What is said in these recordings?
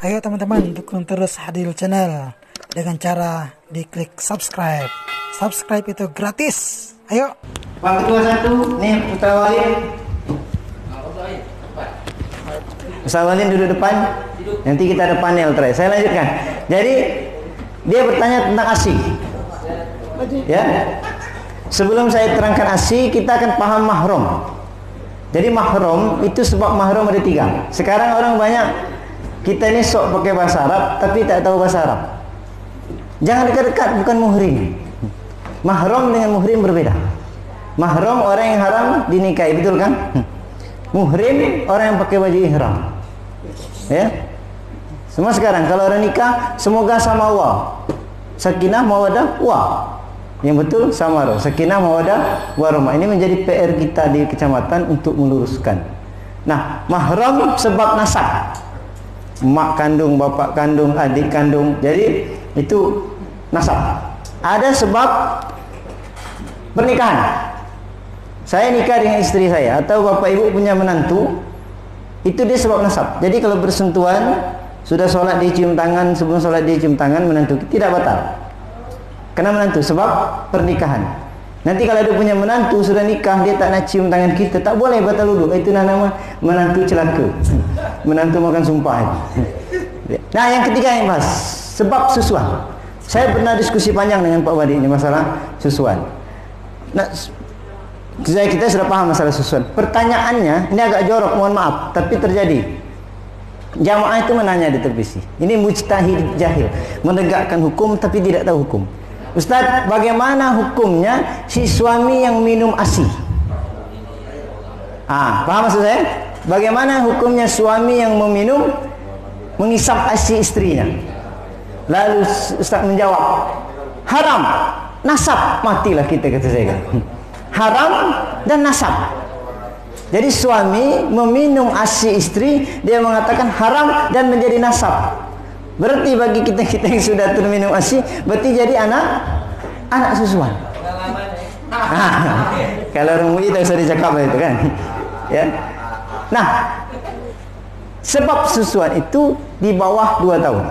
Ayo teman-teman, dukung terus Hadil Channel dengan cara diklik subscribe. Subscribe itu gratis. Ayo. Bang ketua satu, nih Ustaz Walid. Ustaz Walid duduk depan. Nanti kita ada panel terakhir. Saya lanjutkan. Jadi dia bertanya tentang ASI. Ya. Sebelum saya terangkan ASI, kita akan paham mahram. Jadi mahram itu sebab mahram ada 3. Sekarang orang banyak, kita ini sok pakai bahasa Arab tapi tak tahu bahasa Arab. Jangan dekat-dekat, bukan muhrim. Mahram dengan muhrim berbeda. Mahram orang yang haram dinikahi, betul kan? Muhrim orang yang pakai baju ihram. Ya. Semua sekarang kalau orang nikah semoga sama wa. Sakinah mawadah wa. Yang betul sama roh. Sakinah mawadah warahmah. Ini menjadi PR kita di kecamatan untuk meluruskan. Nah, mahram sebab nasab. Mak kandung, bapak kandung, adik kandung. Jadi itu nasab. Ada sebab pernikahan. Saya nikah dengan istri saya atau bapak ibu punya menantu, itu dia sebab nasab. Jadi kalau bersentuhan, sudah sholat dia cium tangan, sebelum sholat dia cium tangan, menantu tidak batal. Karena menantu sebab pernikahan. Nanti kalau dia punya menantu sudah nikah, dia tak nak cium tangan kita, tak boleh batal wudu. Itu nama menantu celaka. Menantu makan sumpah itu. Nah, yang ketiga yang bahas sebab susuan. Saya pernah diskusi panjang dengan Pak Wadi ini masalah susuan. Nah, kita sudah paham masalah susuan. Pertanyaannya ini agak jorok, mohon maaf, tapi terjadi. Jamaah itu menanya di televisi. Ini mujtahid jahil, menegakkan hukum tapi tidak tahu hukum. Ustaz, bagaimana hukumnya si suami yang minum ASI? Paham maksud saya? Bagaimana hukumnya suami yang mengisap ASI istrinya? Lalu Ustaz menjawab, haram, nasab, matilah kita, kata saya. Haram dan nasab. Jadi suami meminum ASI istri, dia mengatakan haram dan menjadi nasab. Berarti bagi kita yang sudah terminum ASI, berarti jadi anak susuan. Kalau orang MUI tak usah dicakap itu kan. Ya. Nah, sebab susuan itu di bawah 2 tahun.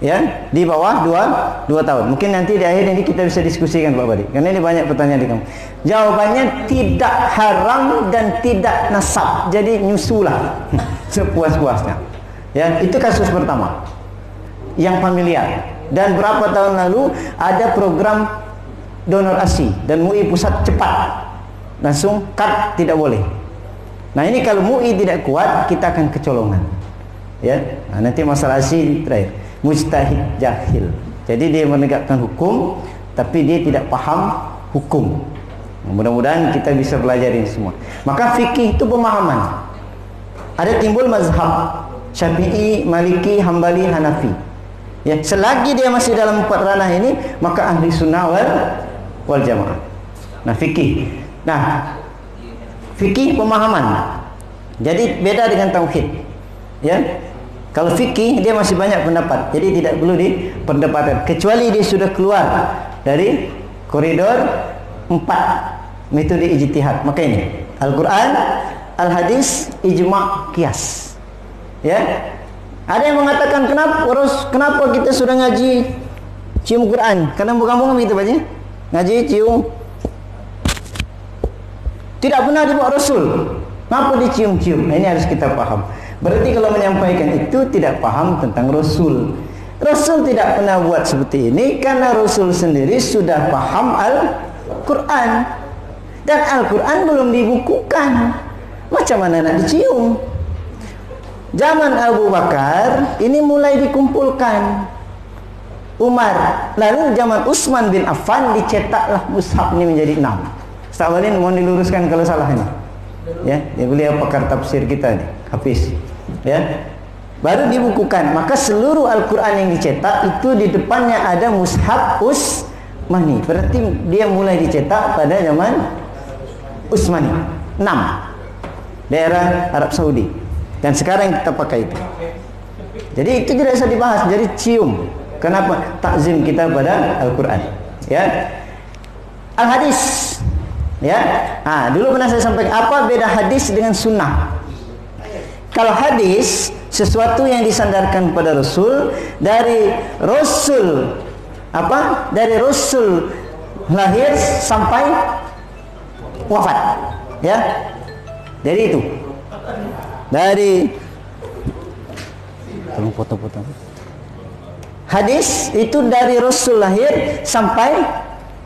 Ya, di bawah 2 tahun. Mungkin nanti di akhir ini kita bisa diskusikan Pak Badi, karena ini banyak pertanyaan di kamu. Jawabannya tidak haram dan tidak nasab. Jadi nyusulah sepuas-puasnya. Ya, itu kasus pertama yang familiar. Dan berapa tahun lalu ada program donor ASI dan MUI pusat cepat langsung cut, tidak boleh. Nah, ini kalau MUI tidak kuat, kita akan kecolongan. Ya, nah, nanti masalah ASI terakhir. Mujtahid jahil. Jadi dia menegakkan hukum tapi dia tidak paham hukum. Mudah-mudahan kita bisa belajar ini semua. Maka fikih itu pemahaman. Ada timbul mazhab Syafi'i, Maliki, Hambali, Hanafi. Ya, selagi dia masih dalam 4 ranah ini, maka ahli sunnah wal jamaah. Nah, fikih. Nah, fikih pemahaman. Jadi beda dengan tauhid. Ya. Kalau fikih dia masih banyak pendapat. Jadi tidak perlu diperdebatan kecuali dia sudah keluar dari koridor 4 metode ijtihad. Maka ini Al-Qur'an, Al-Hadis, ijma', qiyas. Ya. Ada yang mengatakan kenapa kita sudah ngaji cium Quran? Karena kampung begitu banyak. Ngaji cium. Tidak pernah dibawa Rasul. Kenapa dicium-cium? Nah, ini harus kita paham. Berarti kalau menyampaikan itu tidak paham tentang Rasul. Rasul tidak pernah buat seperti ini karena Rasul sendiri sudah paham Al-Quran. Dan Al-Quran belum dibukukan. Macam mana nak dicium? Zaman Abu Bakar ini mulai dikumpulkan. Umar, lalu zaman Utsman bin Affan dicetaklah mushaf ini menjadi 6. Ustaz Walid mohon diluruskan kalau salah ini. Ya, beliau pakar tafsir kita nih, Hafiz. Ya. Baru dibukukan. Maka seluruh Al-Qur'an yang dicetak itu di depannya ada mushaf Utsmani. Berarti dia mulai dicetak pada zaman Utsmani. 6. Daerah Arab Saudi. Dan sekarang kita pakai itu. Jadi itu tidak bisa dibahas. Jadi cium. Kenapa? Takzim kita pada Al-Quran. Ya. Al-Hadis. Ya. Dulu pernah saya sampaikan apa beda hadis dengan sunnah. Kalau hadis sesuatu yang disandarkan pada Rasul, dari Rasul apa? Dari Rasul lahir sampai wafat. Ya. Jadi itu. Dari tolong foto-foto. Hadis itu dari Rasul lahir sampai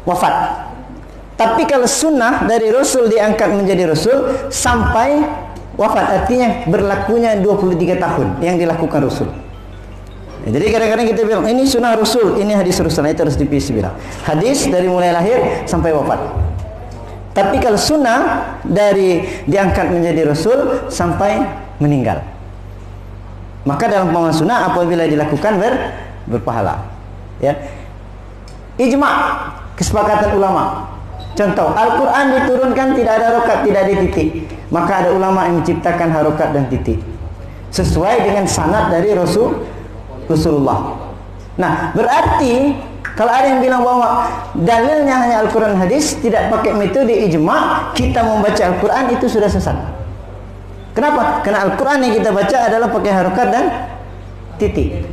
wafat. Tapi kalau sunnah dari Rasul diangkat menjadi Rasul sampai wafat, artinya berlakunya 23 tahun yang dilakukan Rasul. Jadi kadang-kadang kita bilang ini sunnah Rasul, ini hadis Rasul, itu harus dipilih bilang. Hadis dari mulai lahir sampai wafat. Tapi kalau sunnah dari diangkat menjadi Rasul sampai meninggal. Maka dalam pemahaman sunnah apabila dilakukan berpahala. Ya. Ijma', kesepakatan ulama. Contoh, Al-Quran diturunkan tidak ada harokat, tidak ada titik. Maka ada ulama yang menciptakan harokat dan titik sesuai dengan sanad dari Rasulullah. Nah, berarti kalau ada yang bilang bahwa dalilnya hanya Al-Quran hadis, tidak pakai metode ijma', kita membaca Al-Quran itu sudah sesat. Kenapa? Karena Al-Quran yang kita baca adalah pakai harokat dan titik.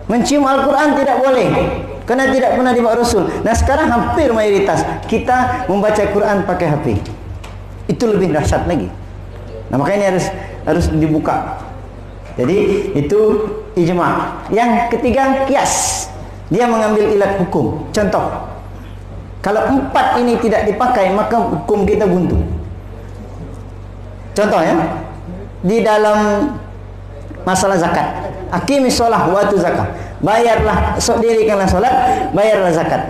Mencium Al-Quran tidak boleh, karena tidak pernah dibawa Rasul. Nah sekarang hampir mayoritas kita membaca Quran pakai HP. Itu lebih dahsyat lagi. Nah makanya harus dibuka. Jadi itu ijma'. Yang ketiga kias. Dia mengambil ilat hukum. Contoh, kalau 4 ini tidak dipakai maka hukum kita buntu. Contoh ya, di dalam masalah zakat. Aqimis shalah wa atu zakat. Bayarlah, dirikanlah salat, bayarlah zakat.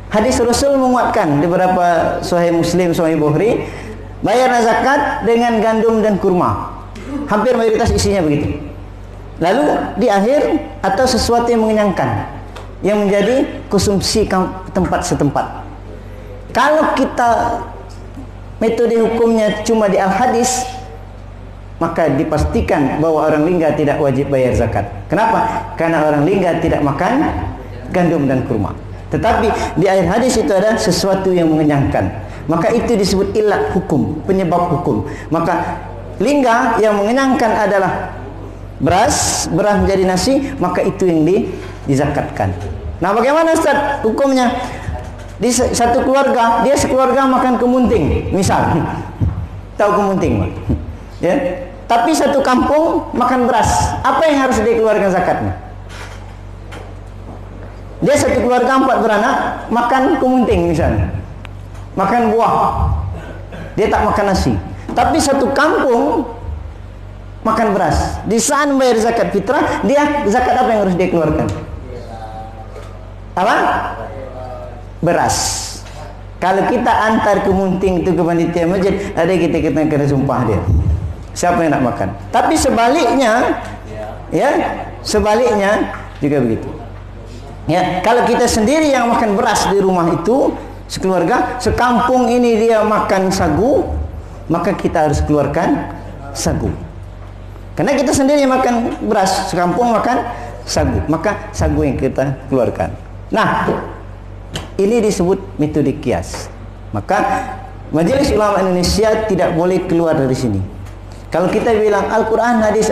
Hadis Rasul menguatkan di beberapa Sahih Muslim, Sahih Bukhari, bayarlah zakat dengan gandum dan kurma. Hampir mayoritas isinya begitu. Lalu di akhir atau sesuatu yang mengenyangkan, yang menjadi konsumsi tempat setempat. Kalau kita metode hukumnya cuma di al-hadis, maka dipastikan bahwa orang lingga tidak wajib bayar zakat. Kenapa? Karena orang lingga tidak makan gandum dan kurma. Tetapi di akhir hadis itu ada sesuatu yang mengenyangkan. Maka itu disebut ilat hukum, penyebab hukum. Maka lingga yang mengenyangkan adalah beras menjadi nasi, maka itu yang dizakatkan. Nah, bagaimana Ustaz hukumnya? Di satu keluarga, dia sekeluarga makan kemunting, misal. Tahu kemunting, Pak? Ya. Tapi satu kampung makan beras. Apa yang harus dikeluarkan zakatnya? Dia satu keluarga 4 beranak makan kemunting misalnya, makan buah. Dia tak makan nasi. Tapi satu kampung makan beras. Di saat membayar zakat fitrah, dia zakat apa yang harus dia keluarkan? Apa? Beras. Kalau kita antar kemunting itu ke panitia masjid, ada kita kena sumpah dia. Siapa yang nak makan? Tapi sebaliknya, ya, sebaliknya juga begitu. Ya, kalau kita sendiri yang makan beras di rumah itu, sekeluarga, sekampung ini dia makan sagu, maka kita harus keluarkan sagu. Karena kita sendiri yang makan beras, sekampung makan sagu, maka sagu yang kita keluarkan. Nah, ini disebut metode kias. Maka Majelis Ulama Indonesia tidak boleh keluar dari sini. Kalau kita bilang Al-Quran hadis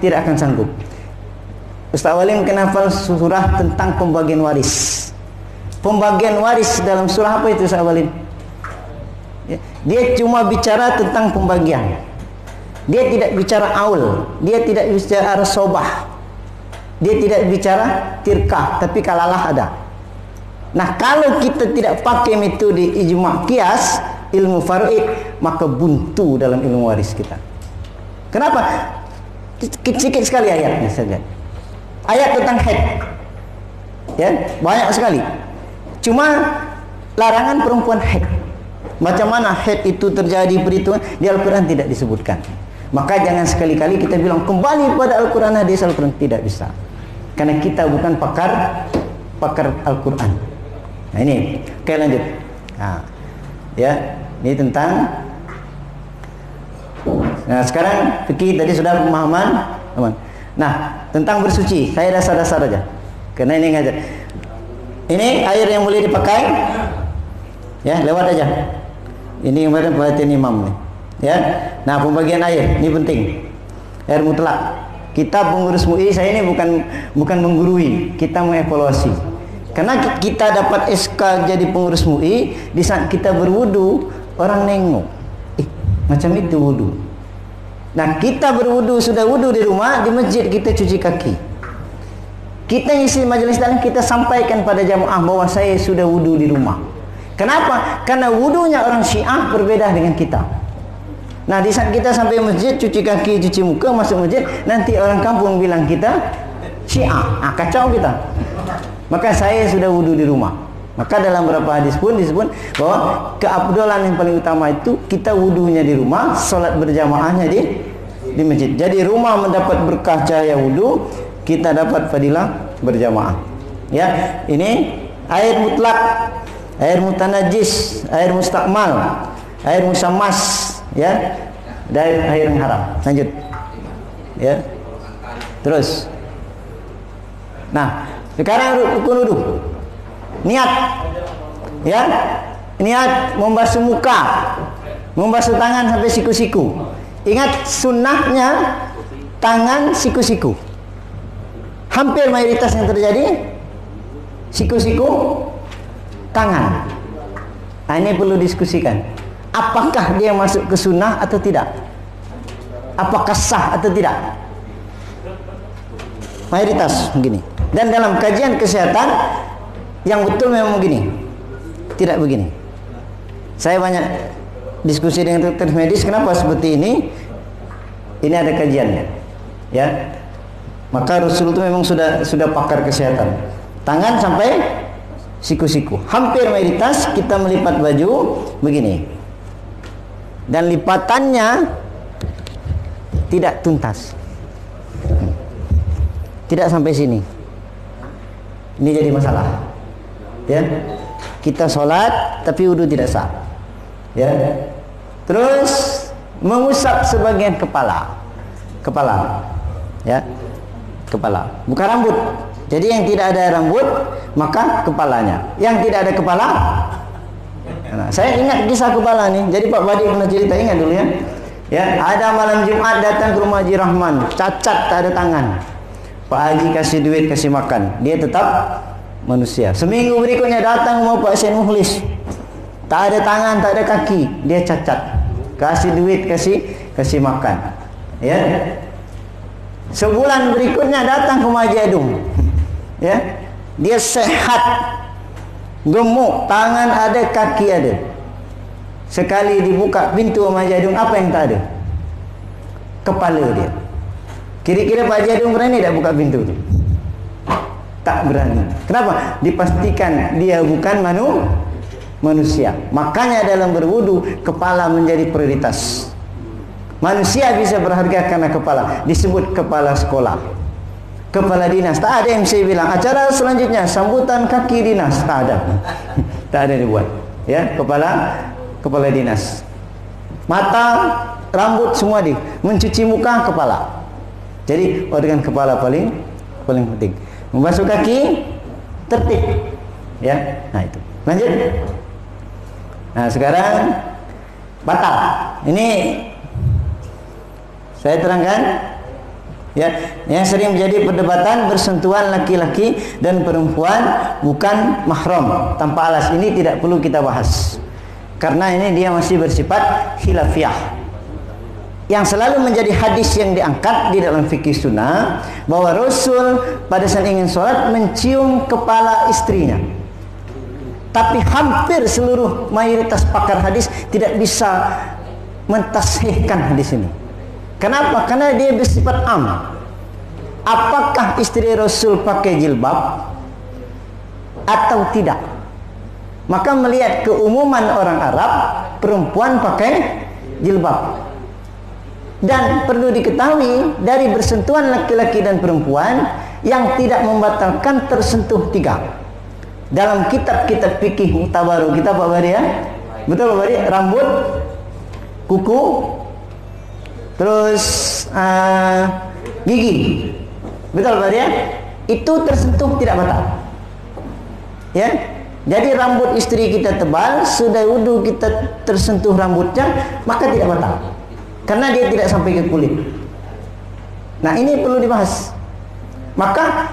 tidak akan sanggup. Ustaz Walim kenapa surah tentang pembagian waris? Pembagian waris dalam surah apa itu Ustaz Walim? Ya, dia cuma bicara tentang pembagian. Dia tidak bicara aul, dia tidak bicara sobah, dia tidak bicara tirkah, tapi kalalah ada. Nah, kalau kita tidak pakai metode ijma' qiyas, ilmu faraid, maka buntu dalam ilmu waris kita. Kenapa? Sedikit sekali ayatnya saja. Ayat tentang haid, ya, banyak sekali. Cuma larangan perempuan haid. Macam mana haid itu terjadi perhitungan di Al-Quran tidak disebutkan. Maka jangan sekali-kali kita bilang kembali pada Al-Quran hadis Al-Quran, tidak bisa. Karena kita bukan pakar Al-Quran. Nah ini, oke lanjut. Nah, ya, ini tentang. Nah sekarang fikih tadi sudah pemahaman. Nah tentang bersuci, saya dasar-dasar aja. Karena ini ngajar. Ini air yang boleh dipakai. Ya, lewat aja. Ini kemarin perhatian imam nih. Ya. Nah, pembagian air ini penting. air mutlak. Kita pengurus MUI, saya ini bukan menggurui, kita mengevaluasi. Karena kita dapat SK jadi pengurus MUI, di saat kita berwudu, orang nengok, macam itu wudu. Nah, kita berwudu, sudah wudu di rumah, di masjid kita cuci kaki. Kita isi majelis taklim, kita sampaikan pada jamaah bahwa saya sudah wudu di rumah. Kenapa? Karena wudunya orang Syiah berbeda dengan kita. Nah, di saat kita sampai masjid, cuci kaki, cuci muka, masuk masjid, nanti orang kampung bilang kita Syiah. Kacau kita. Maka saya sudah wudu di rumah. Maka dalam beberapa hadis pun disebut bahwa keabdolan yang paling utama itu kita wudunya di rumah, solat berjamaahnya di masjid. Jadi rumah mendapat berkah cahaya wudu, kita dapat fadilah berjamaah. Ya, ini air mutlak, air mutanajis, air mustakmal, air musammas, ya, dari air yang haram. Lanjut. Ya. Terus. Nah, sekarang rukun wudu. Niat. Ya. Niat membasuh muka, membasuh tangan sampai siku-siku. Ingat sunnahnya tangan siku-siku. Hampir mayoritas yang terjadi siku-siku tangan. Nah, ini perlu diskusikan. Apakah dia masuk ke sunnah atau tidak? Apakah sah atau tidak? Mayoritas begini. Dan dalam kajian kesehatan yang betul memang begini, tidak begini. Saya banyak diskusi dengan dokter medis, kenapa seperti ini? Ini ada kajiannya, ya. Maka Rasul itu memang sudah pakar kesehatan. Tangan sampai siku-siku. Hampir mayoritas kita melipat baju begini. Dan lipatannya tidak tuntas. Tidak sampai sini. Ini jadi masalah. Ya. Kita sholat tapi wudu tidak sah. Ya. Terus mengusap sebagian kepala. Ya. Kepala, bukan rambut. Jadi yang tidak ada rambut, maka kepalanya. Yang tidak ada kepala, nah, saya ingat kisah kepala nih. Jadi Pak Badi pernah cerita, ingat dulu ya. Ya, ada malam Jumat datang ke rumah Haji Rahman, cacat, tak ada tangan. Pak Haji kasih duit, kasih makan, dia tetap manusia. Seminggu berikutnya datang rumah Pak Said Mukhlis, tak ada tangan, tak ada kaki, dia cacat. Kasih duit, kasih makan. Ya. Sebulan berikutnya datang ke Haji Adung, ya, dia sehat, gemuk, tangan ada, kaki ada. Sekali dibuka pintu Haji Adung, apa yang tak ada? Kepala dia. Kira-kira Pak Haji Adung berani tak buka pintu itu? Tak berani. Kenapa? Dipastikan dia bukan manusia. Makanya dalam berwudu kepala menjadi prioritas. Manusia bisa berharga karena kepala. Disebut kepala sekolah, kepala dinas. Tak ada MC bilang acara selanjutnya sambutan kaki dinas. Tak ada. Tak ada dibuat. Ya, kepala dinas. Mata, rambut semua mencuci muka, kepala. Jadi organ kepala paling penting. Membasuh kaki tertib. Ya. Nah, itu. Lanjut. Nah, sekarang batal. Ini saya terangkan, ya, yang sering menjadi perdebatan bersentuhan laki-laki dan perempuan bukan mahram tanpa alas. Ini tidak perlu kita bahas karena ini dia masih bersifat khilafiyah. Yang selalu menjadi hadis yang diangkat di dalam fikih sunnah bahwa Rasul pada saat ingin sholat mencium kepala istrinya. Tapi hampir seluruh mayoritas pakar hadis tidak bisa mentashihkan hadis ini. Kenapa? Karena dia bersifat am. Apakah istri Rasul pakai jilbab atau tidak? Maka melihat keumuman orang Arab, perempuan pakai jilbab. Dan perlu diketahui dari bersentuhan laki-laki dan perempuan yang tidak membatalkan tersentuh 3. Dalam kitab-kitab fikih mutabaru kita Pak Bari, ya? Betul Pak Bari? Rambut, kuku, terus gigi, betul Pak ya? Itu tersentuh tidak batal. Ya, jadi rambut istri kita tebal, sudah wudu kita tersentuh rambutnya, maka tidak batal, karena dia tidak sampai ke kulit. Nah, ini perlu dibahas. Maka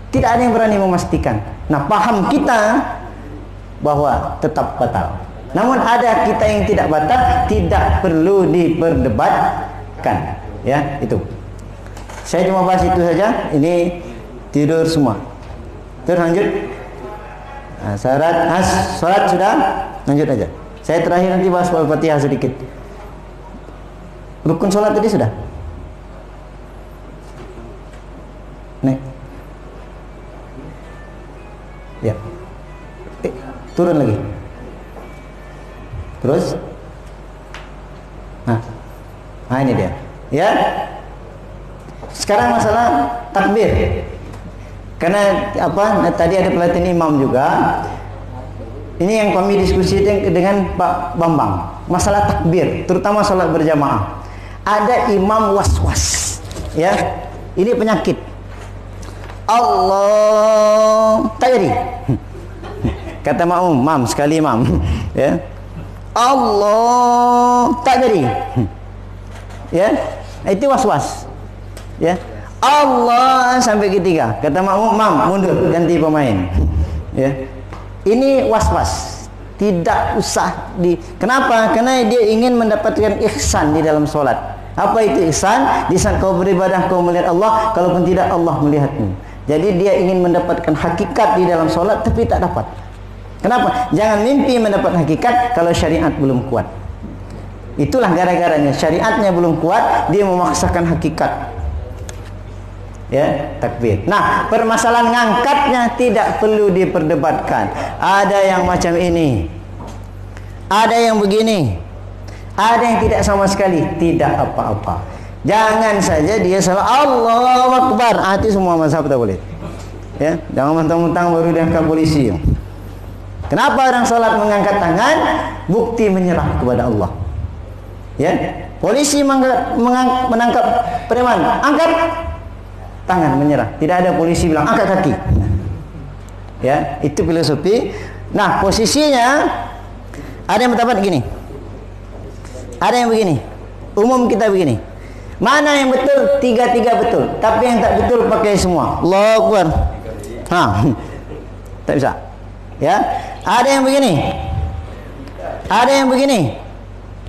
tidak ada yang berani memastikan. Nah, paham kita bahwa tetap batal. Namun ada kita yang tidak batal, tidak perlu diperdebatkan. Ya, itu. Saya cuma bahas itu saja. Ini tidur semua. Terus lanjut. Nah, syarat sudah, lanjut aja. Saya terakhir nanti bahas Al-Fatihah sedikit. Rukun sholat tadi sudah. Nih. Ya. Turun lagi. Terus. Nah ini dia. Ya. Sekarang masalah takbir. Karena tadi ada pelatihan imam juga. Ini yang kami diskusi dengan Pak Bambang. Masalah takbir, terutama salat berjamaah. Ada imam was-was. Ya. Ini penyakit. Allah tak jadi. Kata makmum, mam sekali imam. Ya. Allah tak jadi. Ya. Itu was-was. Ya. Allah sampai ketiga. Kata makmum, mam mundur ganti pemain. Ya. Ini was-was. Tidak usah kenapa? Karena dia ingin mendapatkan ihsan di dalam solat. Apa itu ihsan? Di saat kau beribadah kau melihat Allah, kalaupun tidak Allah melihatmu. Jadi dia ingin mendapatkan hakikat di dalam solat tapi tak dapat. Kenapa? Jangan mimpi mendapat hakikat kalau syariat belum kuat. Itulah gara-garanya. Syariatnya belum kuat, dia memaksakan hakikat. Ya, takbir. Nah, permasalahan ngangkatnya tidak perlu diperdebatkan. Ada yang macam ini, ada yang begini, ada yang tidak sama sekali, tidak apa-apa. Jangan saja dia salah Allahu Akbar. Itu semua mazhab tak boleh. Ya, jangan mentang-mentang baru diangkat polisi. Kenapa orang salat mengangkat tangan? Bukti menyerah kepada Allah. Ya, polisi menangkap preman, angkat tangan menyerah. Tidak ada polisi bilang angkat kaki. Ya, itu filosofi. Nah, posisinya ada yang berpendapat gini. Ada yang begini. Umum kita begini. Mana yang betul? Tiga-tiga betul. Tapi yang tak betul pakai semua. Allahu Akbar. Tak bisa. Ya. Ada yang begini. Ada yang begini.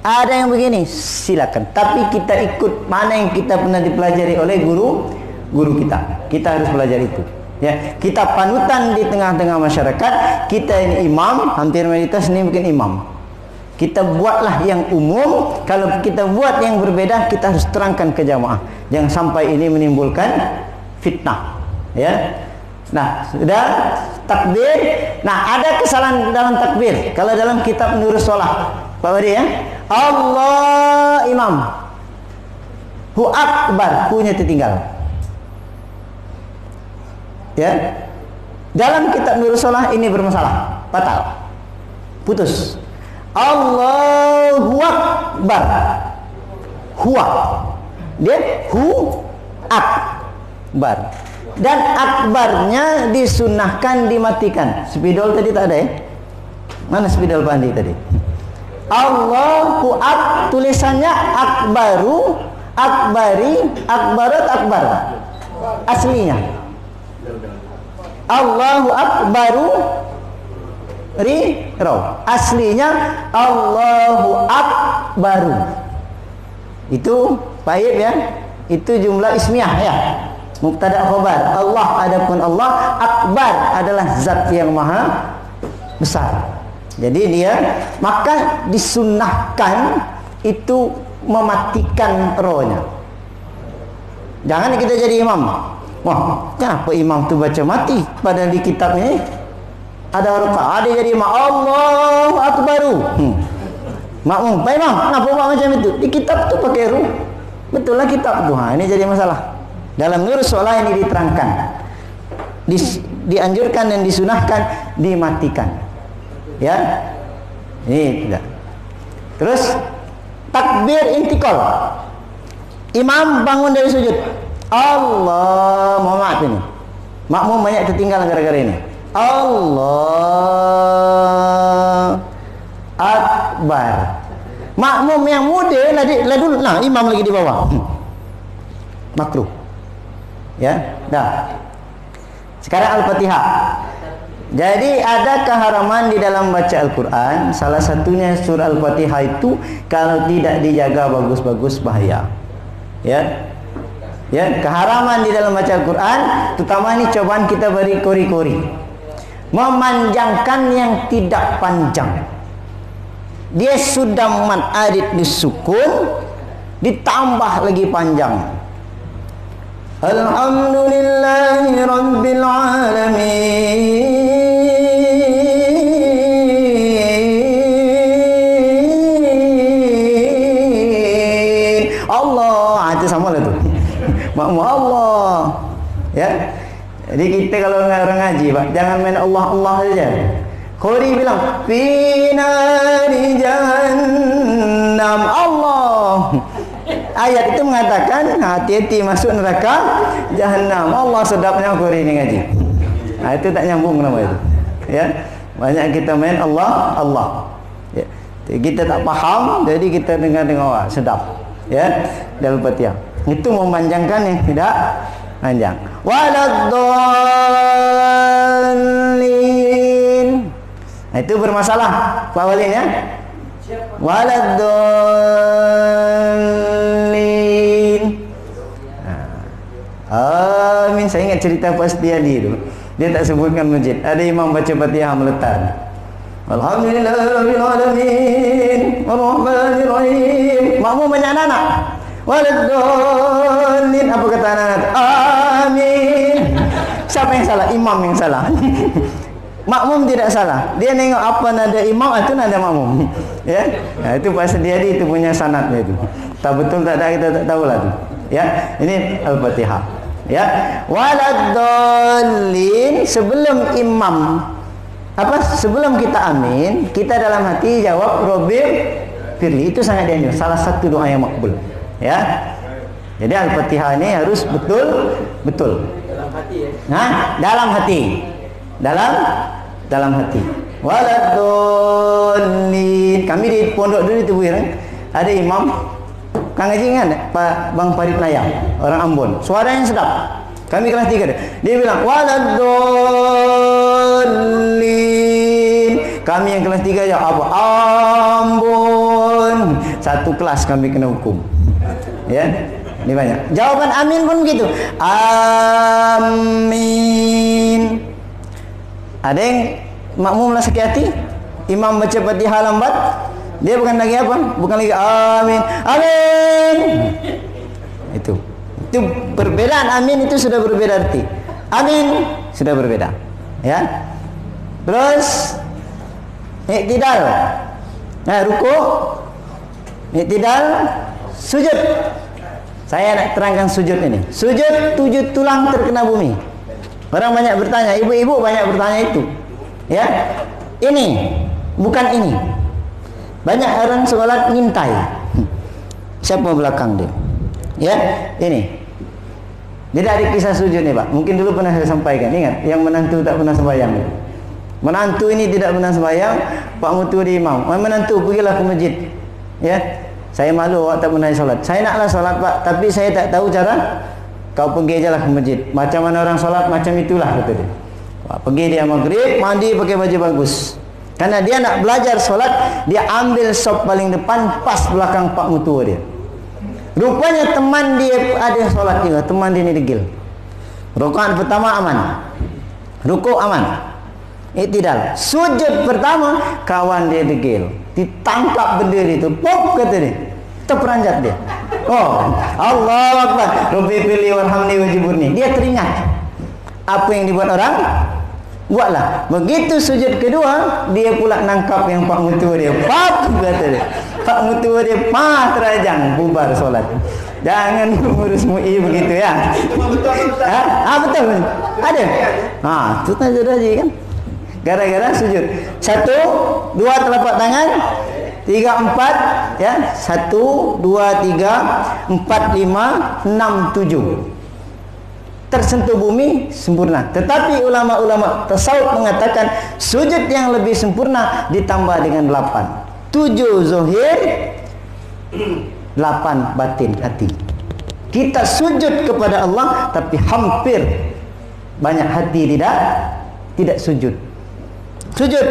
Ada yang begini. Silakan. Tapi kita ikut mana yang kita pernah dipelajari oleh guru kita. Kita harus belajar itu. Ya, kita panutan di tengah-tengah masyarakat. Kita ini imam, hampir mayoritas ini mungkin imam. Kita buatlah yang umum. Kalau kita buat yang berbeda, kita harus terangkan ke jamaah. Jangan sampai ini menimbulkan fitnah. Ya. Nah, sudah takbir. Nah, ada kesalahan dalam takbir. Kalau dalam kitab Nurus Sholah, Pak Wadi ya, Allah imam, Hu Akbar, Hu-nya tertinggal. Ya, dalam kitab Nurus Sholah ini bermasalah, batal, putus. Allahu Akbar, huwa, dia hu akbar, dan akbarnya disunahkan dimatikan. Spidol tadi tak ada ya? Mana spidol Pak Andi tadi? Allahu ak, tulisannya akbaru, akbari, akbarat, akbar. Aslinya Allahu akbaru raw. Aslinya Allahu akbaru. Itu baik ya. Itu jumlah ismiyah ya. Mubtada khabar. Allah, adapun Allah, akbar adalah zat yang maha besar. Jadi dia maka disunnahkan itu mematikan rohnya. Jangan kita jadi imam. Wah, kenapa imam tu baca mati? Padahal di kitabnya ada rakaat, ada jadi imam Allahu akbaru. Makmum, Pak Imam, kenapa buat macam itu? Di kitab tu pakai ruh. Betul lah kitab tu. Ini jadi masalah. Dalam Nurus Sholah ini diterangkan, dianjurkan dan disunahkan dimatikan. Ya, ini tidak. Terus takbir intikal. Imam bangun dari sujud. Allah, mohon maaf ini. Makmum banyak tertinggal gara-gara ini. Allah Akbar. Makmum yang muda lah dulu. Nah, imam lagi di bawah. makruh. Ya, dah. Sekarang Al-Fatihah. Jadi ada keharaman di dalam baca Al-Quran. Salah satunya surah Al-Fatihah itu kalau tidak dijaga bagus-bagus bahaya. Ya, ya, keharaman di dalam baca Al-Quran, terutama ini cobaan kita beri kori-kori, memanjangkan yang tidak panjang. Dia sudah mad arid disukun, ditambah lagi panjang. Alhamdulillahi Rabbil Alamin. Allah, itu sama lah tu. Makmum Allah. Ya. Jadi kita kalau orang ngaji, Pak, jangan main Allah Allah saja. Qori bilang finari jahannam Allah. Ayat itu mengatakan hati-hati masuk neraka Jahannam. Allah sedapnya Qori ini ngaji. Nah, itu tak nyambung nama itu. Ya. Banyak kita main Allah Allah. Ya. Kita tak faham, jadi kita dengar sedap. Ya, dalam Fatihah. Itu memanjangkan yang tidak panjang. Waladdallin. Nah, itu bermasalah Pak Walin ya. Waladdallin. Amin. Saya ingat cerita Pak Setiadi itu. Dia tak sebutkan masjid. Ada imam baca Fatihah meletar. Alhamdulillahirabbil alamin. Arrahmanir rahim. Makmum banyak anak. Waladdallin. Apa kata anak? Amin. Siapa yang salah? Imam yang salah. Makmum tidak salah. Dia nengok apa nada imam, itu nada makmum. Ya. Nah, itu pasal dia itu punya sanadnya itu. Tak betul tak ada, kita tak tahulah tu. Ya. Ini Al-Fatihah. Ya. Waladdallin, sebelum imam sebelum kita amin, kita dalam hati jawab Rabbil firli. Itu sangat dianjurkan. Salah satu doa yang makbul. Ya. Jadi Al-Fatihah ini harus betul. Dalam hati ya. Nah, dalam hati. Dalam hati. Waladdallin. Kami di pondok dulu itu ada imam Kang Haji kan, Pak Bang Farid Nayam, orang Ambon. Suaranya sedap. Kami kelas 3 dia bilang waladdallin. Kami yang kelas 3 aja apa? Ambon. Satu kelas kami kena hukum. Ya. Ini banyak. Jawaban amin pun begitu. Amin. Ada yang makmum lah sakit hati, imam baca Fatihah lambat, dia bukan lagi apa? Bukan lagi amin. Amin. Itu perbedaan amin itu sudah berbeda arti. Amin sudah berbeda. Ya. Terus iktidal. Nah, ruku, iktidal, sujud. Saya nak terangkan sujud ini. Sujud 7 tulang terkena bumi. Orang banyak bertanya, ibu-ibu banyak bertanya itu. Ya. Ini, bukan ini. Banyak orang sholat ngintai. Siapa belakang dia? Ya, ini. Jadi ada kisah sujud nih, Pak. Mungkin dulu pernah saya sampaikan. Ingat, yang menantu tak pernah sembahyang. Menantu ini tidak pernah sembahyang, Pak Mutu di imam. Menantu, pergilah ke masjid. Ya. Saya malu awak tak pernah solat. Saya naklah solat, Pak, tapi saya tak tahu cara. Kau pergi ajalah ke masjid. Macam mana orang solat, macam itulah, kata dia. Pergi dia maghrib, mandi pakai baju bagus. Karena dia nak belajar solat, dia ambil sop paling depan, pas belakang Pak Mutua dia. Rupanya teman dia ada solat juga. Teman dia ni degil. Rakaat pertama aman, rukuk aman, iktidal. Sujud pertama, kawan dia degil. Ditangkap berdiri itu, pop, kata dia. Terperanjat dia. Oh, Allahu Akbar. Rabbi fili warhamni wajiburni. Dia teringat apa yang dibuat orang, buatlah. Begitu sujud kedua, dia pula nangkap yang Pak Mutua dia. Pap, kata dia. Pak Mutua dia terajang, bubar solat. Jangan mengurus MUI begitu ya. Betul. Ada. Itu sudah kan. Gara-gara sujud. 1, 2 telapak tangan, 3, 4, ya. 1, 2, 3, 4, 5, 6, 7. Tersentuh bumi sempurna. Tetapi ulama-ulama tasawuf mengatakan sujud yang lebih sempurna ditambah dengan 8. 7 zahir, 8 batin hati. Kita sujud kepada Allah, tapi hampir banyak hati tidak sujud. Sujud,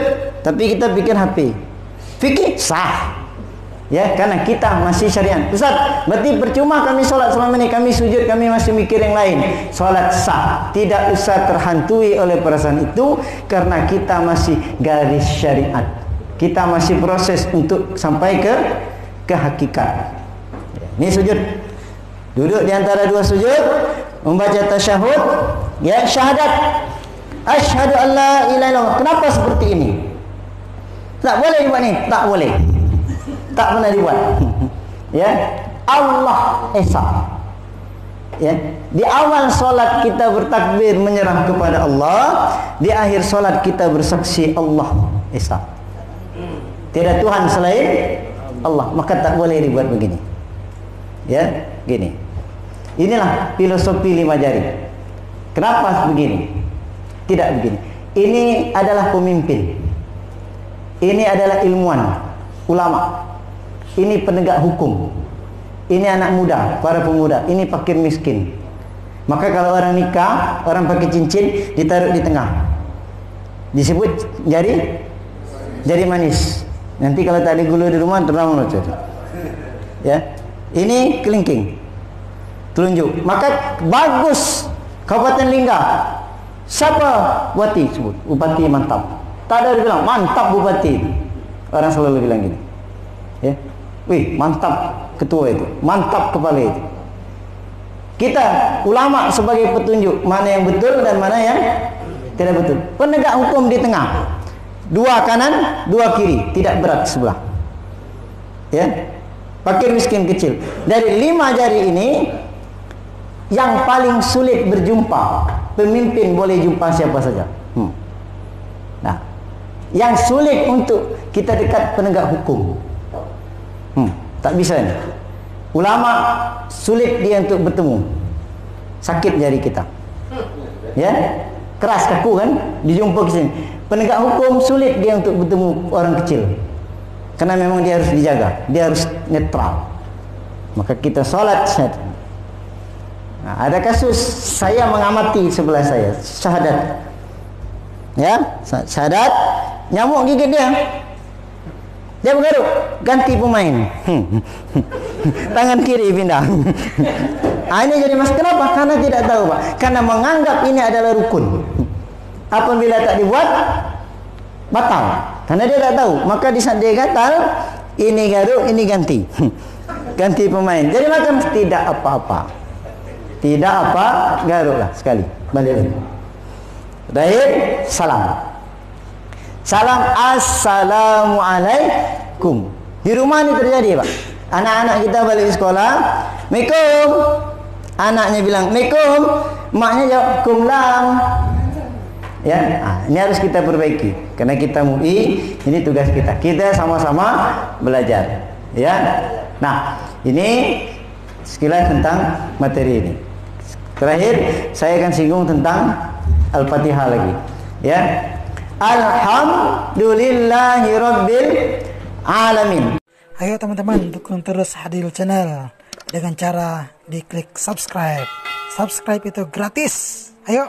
tapi kita pikir HP. Fikir sah. Ya, karena kita masih syariat. Ustaz, berarti percuma kami solat selama ini, kami sujud, kami masih mikir yang lain. Solat sah, tidak usah terhantui oleh perasaan itu, karena kita masih garis syariat. Kita masih proses untuk sampai ke hakikat. Ini sujud. Duduk di antara dua sujud, membaca tasyahud, ya, syahadat. Asyhadu an la ilaha illallah. Kenapa seperti ini? Tak boleh dibuat ni, tak boleh. Tak pernah dibuat. Ya, Allah Esa. Ya, di awal solat kita bertakbir menyerah kepada Allah, di akhir solat kita bersaksi Allah Esa. Tidak Tuhan selain Allah, maka tak boleh dibuat begini. Ya, gini. Inilah filosofi 5 jari. Kenapa begini? Tidak begini. Ini adalah pemimpin. Ini adalah ilmuwan, ulama. Ini penegak hukum. Ini anak muda, para pemuda. Ini fakir miskin. Maka kalau orang nikah, orang pakai cincin ditaruh di tengah. Disebut jari manis. Nanti kalau tak ada gula di rumah, terang loh. Ya. Ini kelingking, telunjuk. Maka bagus Kabupaten Lingga. Siapa bupati? Sebut bupati mantap. Tak ada bilang mantap bupati. Orang selalu bilang gini. Ya, wih mantap ketua itu, mantap kepala itu. Kita ulama sebagai petunjuk mana yang betul dan mana yang tidak betul. Penegak hukum di tengah. 2 kanan, 2 kiri, tidak berat sebelah. Ya. Fakir miskin kecil. Dari 5 jari ini yang paling sulit berjumpa. Pemimpin boleh jumpa siapa saja. Nah, yang sulit untuk kita dekat penegak hukum. Tak bisa ni. Ulama sulit dia untuk bertemu. Sakit jari kita. Ya, keras kaku kan, dijumpa ke sini. Penegak hukum sulit dia untuk bertemu orang kecil. Karena memang dia harus dijaga, dia harus netral. Maka kita solat. Nah, ada kasus saya mengamati sebelah saya, syahadat. Ya, syahadat, nyamuk gigit dia. Dia bergaruk, ganti pemain. Tangan kiri pindah. Ini jadi mas. Kenapa? Karena tidak tahu, Pak. Karena menganggap ini adalah rukun. Apabila tak dibuat, batal. Karena dia tak tahu. Maka di saat dia gatal, ini garuk, ini ganti. Ganti pemain. Jadi macam tidak apa-apa. Tidak apa, garuklah sekali. Balik lagi. Terakhir, salam. Salam assalamualaikum. Di rumah ni terjadi, Pak. Anak-anak kita balik sekolah, Assalamualaikum. Anaknya bilang Assalamualaikum, maknya jawab kumlam. Ya, ini harus kita perbaiki. Karena kita MUI, ini tugas kita. Kita sama-sama belajar. Ya. Nah, ini sekilas tentang materi ini. Terakhir, saya akan singgung tentang Al-Fatihah lagi. Ya. Alhamdulillahirabbil alamin. Ayo teman-teman, dukung terus Hadil Channel dengan cara diklik subscribe. Subscribe itu gratis. Ayo.